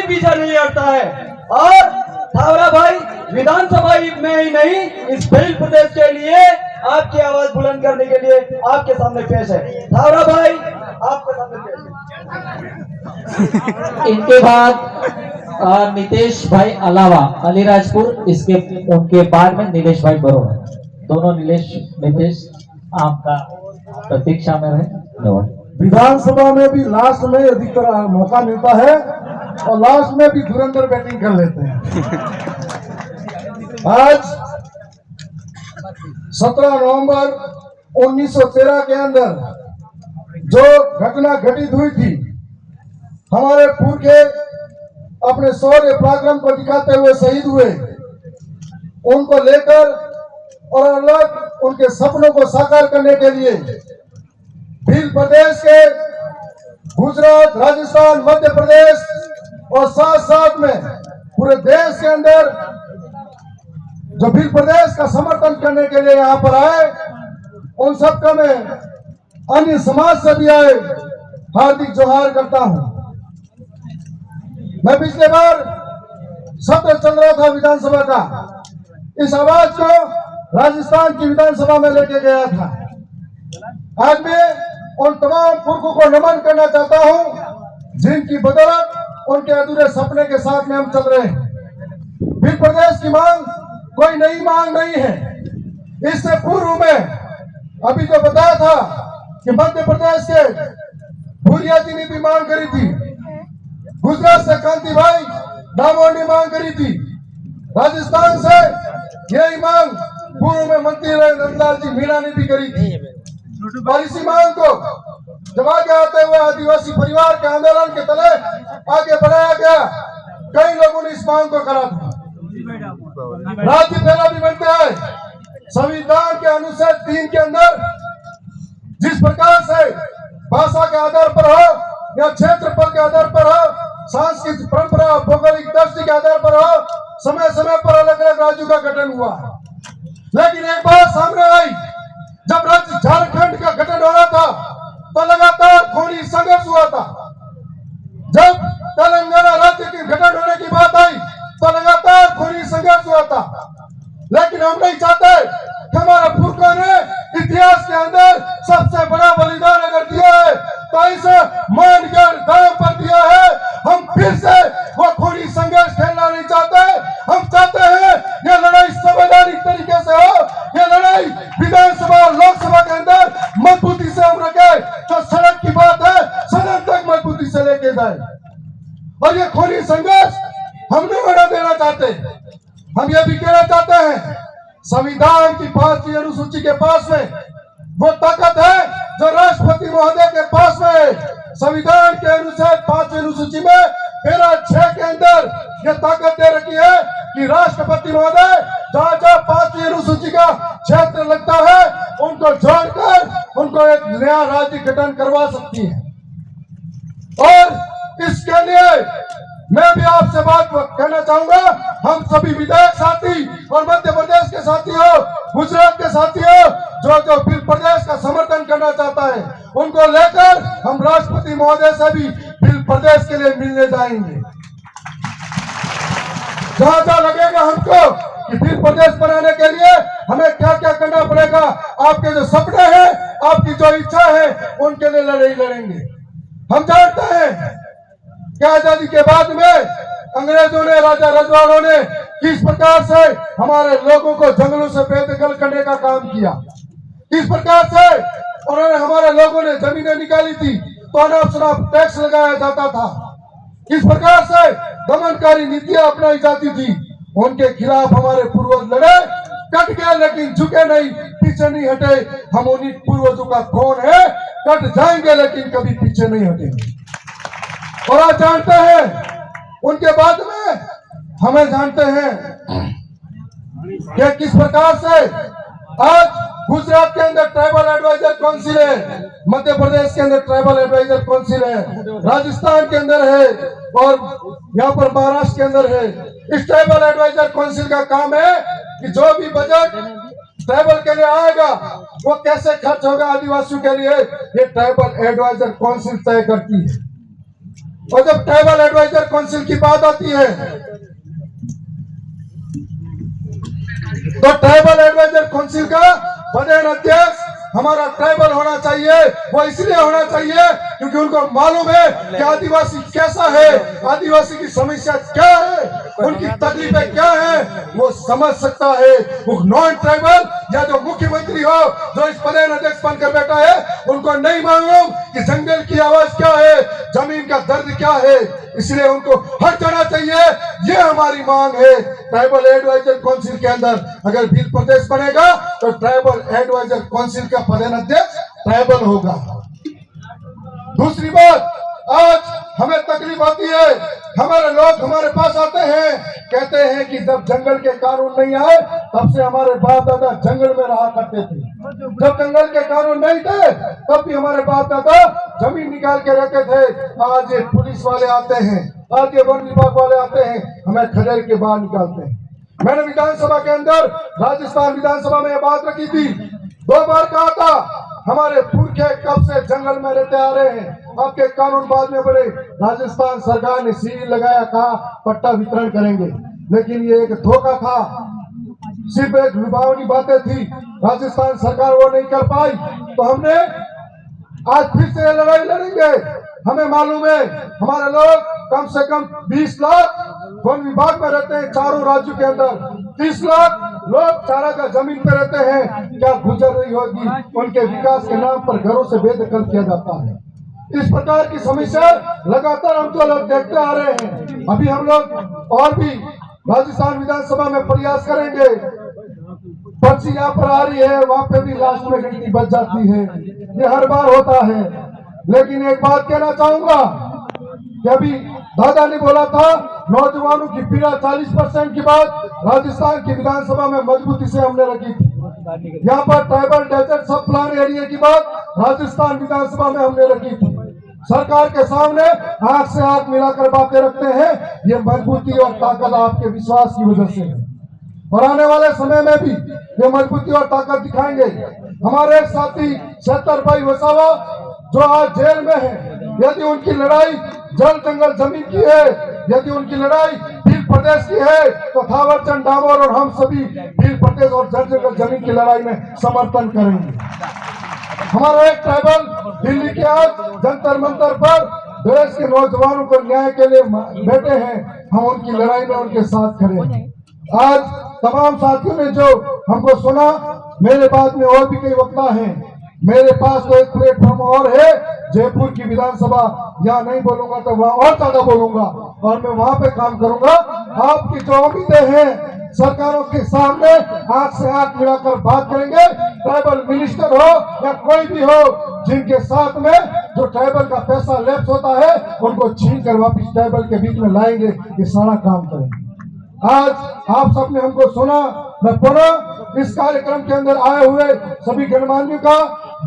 पीछा नहीं हटता है। और थावरा भाई विधानसभा में ही नहीं, इस भील प्रदेश के लिए आपकी आवाज बुलंद करने के लिए आपके सामने पेश है। थावरा भाई आपके सामने पेश है। इनके बाद नितेश भाई अलावा अलीराजपुर, उनके बाद में नीलेश भाई बरोड़ा। दोनों नितेश आपका प्रतीक्षा में रहे। धन्यवाद। विधानसभा में भी लास्ट में अधिकतर मौका मिलता है और लास्ट में भी धुरंधर बैटिंग कर लेते हैं। आज 17 नवंबर 1913 के अंदर जो घटना घटित हुई थी, हमारे पूर्व के अपने शौर्य पराक्रम को दिखाते हुए शहीद हुए, उनको लेकर और अलग उनके सपनों को साकार करने के लिए भील प्रदेश के गुजरात, राजस्थान, मध्य प्रदेश और साथ साथ में पूरे देश के अंदर जो भील प्रदेश का समर्थन करने के लिए यहाँ पर आए, उन सबका मैं अन्य समाज से भी आए हार्दिक जोहार करता हूँ। मैं पिछले बार सत्र चल रहा था विधानसभा का, इस आवाज को राजस्थान की विधानसभा में लेके गया था। आज मैं उन तमाम पुरखों को नमन करना चाहता हूं जिनकी बदौलत उनके अधूरे सपने के साथ में हम चल रहे हैं। भील प्रदेश की मांग कोई नई मांग नहीं है। इससे पूर्व में अभी जो बताया था कि मध्य प्रदेश के भूरिया जी ने भी मांग करी थी, गुजरात से कांति भाई दामोदर ने मांग करी थी, राजस्थान से यही मांग पूर्व में मंत्री नंदलाल जी मीणा ने भी करी थी। और इसी मांग को जब आगे आते हुए आदिवासी परिवार के आंदोलन के तले आगे बढ़ाया गया, कई लोगों ने इस मांग को करा था। राज्य पहला भी बनता है। संविधान के अनुच्छेद 3 के अंदर जिस प्रकार से भाषा के आधार पर हो या क्षेत्रफल के आधार पर हो, सांस्कृतिक परंपरा, भौगोलिक दृष्टि के आधार पर हो, समय समय पर अलग अलग राज्यों का गठन हुआ। लेकिन एक बात सामने आई, जब राज्य झारखंड का गठन हो रहा था तो लगातार खूनी संघर्ष हुआ था। जब तेलंगाना राज्य के गठन होने की बात आई तो लगातार खूनी संघर्ष हुआ था। लेकिन हम नहीं चाहते कि हमारे पुरखों ने इतिहास के अंदर सबसे बड़ा बलिदान अगर दिया है तो इसे मानकर दाम पर दिया है। हम फिर से वो खूनी संघर्ष खेलना नहीं चाहते। हम चाहते हैं ये लड़ाई संवैधानिक तरीके से हो, ये लड़ाई विधानसभा और लोकसभा के अंदर मजबूती से हम रखे। जो सड़क की बात है, सदन तक मजबूती से लेके जाए। और ये खूनी संघर्ष हम नहीं बढ़ा देना चाहते। हम ये भी कहना चाहते हैं, संविधान की 5वीं अनुसूची के पास में वो ताकत है जो राष्ट्रपति महोदय के पास में है। संविधान के अनुच्छेद 5वीं अनुसूची में पैरा 6 के अंदर ये ताकत दे रखी है कि राष्ट्रपति महोदय जहाँ जहाँ 5वीं अनुसूची का क्षेत्र लगता है उनको जोड़कर उनको एक नया राज्य गठन करवा सकती है। और इसके लिए मैं भी आपसे बात कहना चाहूंगा, हम सभी विधायक साथी और मध्य प्रदेश के साथियों, गुजरात के साथियों, जो भील प्रदेश का समर्थन करना चाहता है, उनको लेकर हम राष्ट्रपति महोदय से भी भील प्रदेश के लिए मिलने जाएंगे। जहां जहां लगेगा हमको कि भील प्रदेश बनाने के लिए हमें क्या क्या करना पड़ेगा, आपके जो सपने हैं, आपकी जो इच्छा है, उनके लिए लड़ाई लड़ेंगे। हम जानते हैं कि आजादी के बाद में अंग्रेजों ने, राजा रजवाड़ों ने किस प्रकार से हमारे लोगों को जंगलों से बेदखल करने का काम किया, किस प्रकार से उन्होंने हमारे लोगों ने जमीनें निकाली थी तो अनाप शनाप टैक्स लगाया जाता था, किस प्रकार से दमनकारी नीतियां अपनाई जाती थी। उनके खिलाफ हमारे पूर्वज लड़े, कट गए लेकिन झुके नहीं, पीछे नहीं हटे। हम उन्हीं पूर्वजों का कौन है, कट जाएंगे लेकिन कभी पीछे नहीं हटेंगे। और आज जानते हैं उनके बाद में हमें जानते हैं कि किस प्रकार से आज गुजरात के अंदर ट्राइबल एडवाइजर काउंसिल है, मध्य प्रदेश के अंदर ट्राइबल एडवाइजर काउंसिल है, राजस्थान के अंदर है और यहाँ पर महाराष्ट्र के अंदर है। इस ट्राइबल एडवाइजर काउंसिल का काम है कि जो भी बजट ट्राइबल के लिए आएगा वो कैसे खर्च होगा आदिवासियों के लिए, ये ट्राइबल एडवाइजर काउंसिल तय करती है। और जब ट्राइबल एडवाइजर काउंसिल की बात आती है तो ट्राइबल एडवाइजर काउंसिल का प्रधान अध्यक्ष हमारा ट्राइबल होना चाहिए। वो इसलिए होना चाहिए क्योंकि उनको मालूम है कि आदिवासी कैसा है, आदिवासी की समस्या क्या है, उनकी तकलीफें क्या है, वो समझ सकता है। वो नॉन ट्राइबल या जो मुख्यमंत्री हो, जो इस प्रधान अध्यक्ष बनकर बैठा है, उनको नहीं मालूम कि जंगल की आवाज क्या है, जमीन का दर्द क्या है। इसलिए उनको हट जाना चाहिए। ये हमारी मांग है। ट्राइबल एडवाइजर काउंसिल के अंदर अगर भील प्रदेश बनेगा तो ट्राइबल एडवाइजर काउंसिल का प्रधान अध्यक्ष ट्राइबल होगा। दूसरी बात, आज हमें तकलीफ होती है, हमारे लोग हमारे पास आते हैं, कहते हैं कि जब जंगल के कानून नहीं आए तब से हमारे बाप दादा जंगल में रहा करते थे। जब जंगल के कानून नहीं थे तब भी हमारे बाप दादा जमीन निकाल के रहते थे। आज ये पुलिस वाले आते हैं, आज ये वन विभाग वाले आते हैं, हमें खदेड़ के बाहर निकालते हैं। मैंने विधानसभा के अंदर, राजस्थान विधानसभा में बात रखी थी, 2 बार कहा था हमारे पुरखे कब से जंगल में रहते आ रहे हैं, आपके कानून बाद में बड़े। राजस्थान सरकार ने सील लगाया, कहा पट्टा वितरण करेंगे, लेकिन ये एक धोखा था, सिर्फ एक लुभावनी बातें थी। राजस्थान सरकार वो नहीं कर पाई, तो हमने आज फिर से लड़ाई लड़ेंगे। हमें मालूम है हमारे लोग कम से कम 20 लाख वन विभाग में रहते हैं, चारों राज्यों के अंदर 30 लाख लोग चारा का जमीन पे रहते हैं। क्या गुजर रही होगी, उनके विकास के नाम पर घरों से बेदखल किया जाता है। इस प्रकार की समस्या लगातार हम तो लोग देखते आ रहे हैं। अभी हम लोग और भी राजस्थान विधानसभा में प्रयास करेंगे। पर्ची यहाँ पर आ रही है, वहां पे भी लास्ट में गिनती बच जाती है, ये हर बार होता है। लेकिन एक बात कहना चाहूंगा कि अभी दादा ने बोला था नौजवानों की पीड़ा 40% की बात राजस्थान की विधानसभा में मजबूती से हमने रखी थी। यहाँ पर ट्राइबल डेजर्ट सब प्लान एरिया की बात राजस्थान विधानसभा में हमने रखी थी। सरकार के सामने आंख से आंख मिलाकर बातें रखते हैं, ये मजबूती और ताकत आपके विश्वास की वजह से है, और आने वाले समय में भी ये मजबूती और ताकत दिखाएंगे। हमारे एक साथी 76 भाई वसावा जो आज जेल में है, यदि उनकी लड़ाई जल जंगल जमीन की है, यदि उनकी लड़ाई भील प्रदेश की है, तो थावरचंद डामोर और हम सभी भील प्रदेश और जल जंगल जमीन की लड़ाई में समर्थन करेंगे। हमारा एक ट्राइबल दिल्ली के आज जंतर मंतर पर देश के नौजवानों को न्याय के लिए बैठे हैं, हम उनकी लड़ाई में उनके साथ खड़े हैं। आज तमाम साथियों ने जो हमको सुना, मेरे बाद में और भी कई वक्ता हैं, मेरे पास तो एक प्लेटफॉर्म और है जयपुर की विधानसभा, यहाँ नहीं बोलूंगा तो वहाँ और ज्यादा बोलूंगा, और मैं वहां पे काम करूंगा। आपकी जो उम्मीदें हैं सरकारों के सामने आंख से आंख मिलाकर बात करेंगे। ट्राइबल मिनिस्टर हो या कोई भी हो, जिनके साथ में जो ट्राइबल का पैसा लैप्स होता है उनको छीन कर वापिस ट्राइबल के बीच में लाएंगे, ये सारा काम करेंगे। आज आप सबने हमको सुना, मैं पुनः इस कार्यक्रम के अंदर आए हुए सभी गणमान्यों का,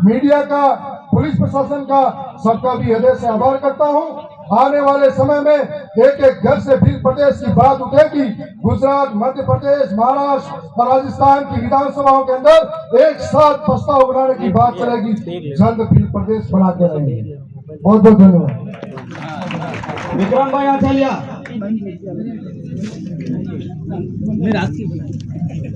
मीडिया का, पुलिस प्रशासन का, सबका भी हृदय से आभार करता हूं। आने वाले समय में एक एक घर से भील प्रदेश की बात उठेगी। गुजरात, मध्य प्रदेश, महाराष्ट्र और राजस्थान की विधानसभाओं के अंदर एक साथ प्रस्ताव बनाने की बात चलेगी। जल्द भील प्रदेश बना के रहेंगे। बहुत बहुत धन्यवाद। विक्रम भाई आचार्य